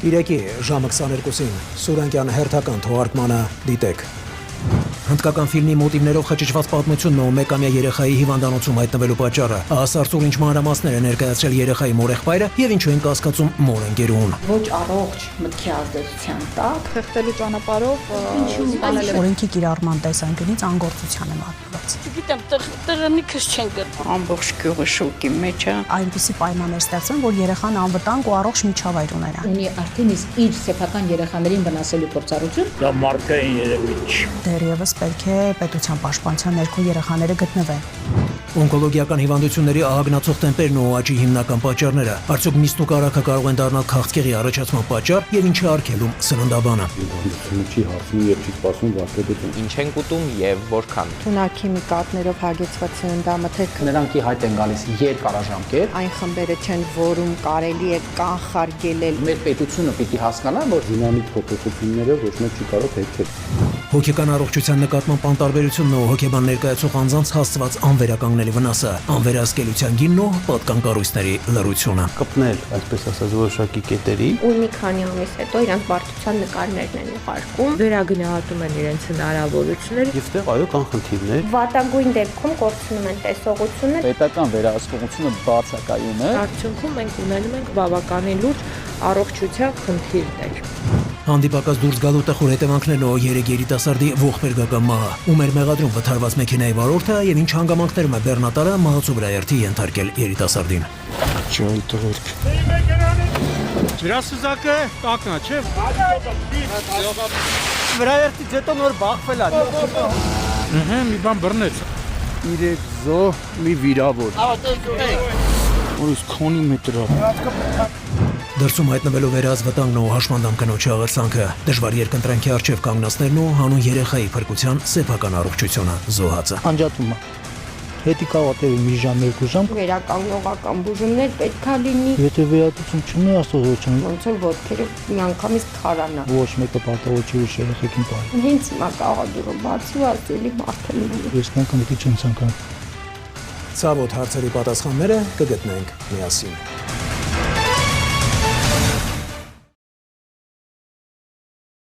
Իրեկի ժամը 22-ին Սուրենկյան հերթական թողարկմանը դիտեք։ Հնդկական ֆիլմի մոտիվներով խճճված պատմությունն ու մեկամյա երեխայի հիվանդանոցում հայտնվելու պատճառը։ Ասարսուր ինչ մանրամասներ է ներկայացրել երեխայի մորեղբայրը եւ ինչու են կասկածում մոր ընկերուհուն։ Ոչ առողջ մտքի ազդեցության տակ խեղդելու ճանապարհով օրենքի կիրառման տեսանկյունից անգործության է մատնված։ Չգիտեմ, տղնիկս չեն գտնում։ ամբողջ գյուղը շոկի մեջ է։ Այնպիսի պայմաններ ստեղծեն, որ երեխան անվտանգ ու առողջ միջավայր ունենա։ Ունի արդեն իսկ իր սեփական երեխաներին վնասելու փորձառություն։ Դա մարդկային երևույթ չէ։ Դեռևս պետք է պետության պաշտպանության ներքո երեխաները գտնվեն։ Օնկոլոգիական հիվանդությունների ահագնացող տեմպերն ու աճի հիմնական պատճառները, արդյոք միստ ու կարագը կարող են դառնալ քաղցկեղի առաջացման պատճառ եւ ինչ է արգելում սննդաբանը։ Հիվանդությունը չի հարցնում եւ չի սպասում վարքագծում։ Ինչ են կուտում եւ որքան։ թունաքիմիկատներով հագեցված սննդամթերք Նրանք ի հայտ են գալիս երկարաժամկետ։ այն խմբերը չեն, որում կարելի է կանխարգելել։ Մեր պետությունը պիտի հասկանա, որ Դինամիկ փոփոխությունները ոչ մեկ չի կարող հեքել։ Հոգեկան առողջության նկատմամբ անտարբերությունն ու հոգեբան ներկայացող անձանց հասցված անվերականգնելի վնասը, անվերահսկելիության գինն ու պատկան կառույցների լռությունը։ Կպնել, այսպես ասած, որոշակի կետերի։ Ու մի քանի ամիս հետո իրանք բարդության նկարներն են ուղարկում, վերագնահատում են իրենց հնարավորությունները Եվ այդտեղ այո կան խնդիրներ։ վատագույն դեպքում կորցնում են տեսողությունը։ պետական վերահսկողությունը բացակայում է։ Արդյունքում մենք ունենում ենք բավականին լուրջ առողջության խնդիրներ։ Հանդիպակաց դուրս գալու տխուր հետևանքներն ու երեք երիտասարդի ողբերգական մահը, ու մեր մեղադրում վթարված մեքենայի վարորդը եւ ինչ հանգամանքներում է բեռնատարը մահացու վրա երթի ենթարկել երիտասարդին։ Ջան տղերք։ Ջրասուզակը տակնա, չէ՞։ Վրա երթից հետո նոր բախվել է։ Մի բան բռնեց։ 3 զո, մի վիրավոր։ Որս քոնի մետրա։ Դրսում հայտնվելով վերած վտանգն ու հաշմանդամ կնոջի աղերսանքը, դժվար երկընտրանքի առջև կանգնացներն ու հանուն երեխայի փրկության սեփական առողջությունը զոհածը։ Անջատումը։ Հետի կարող է մի ժամ, 2 ժամ։ Վերականգնողական բուժումներ պետքա լինի։ Եթե վերադասում չունի, աստծոջան։ Ոնց որ ոտքերը միանգամից քարանա։ Ոչ մեկը պատահող չի ուշ երեխեքին բարի։ Հենց հիմա կաղադուրը բացի ու ասելի մարդ լինի։ Ես անգամ դի չեմ ցանկանում։ Ցավոտ հարցերի պատասխանները կգտնենք միասին։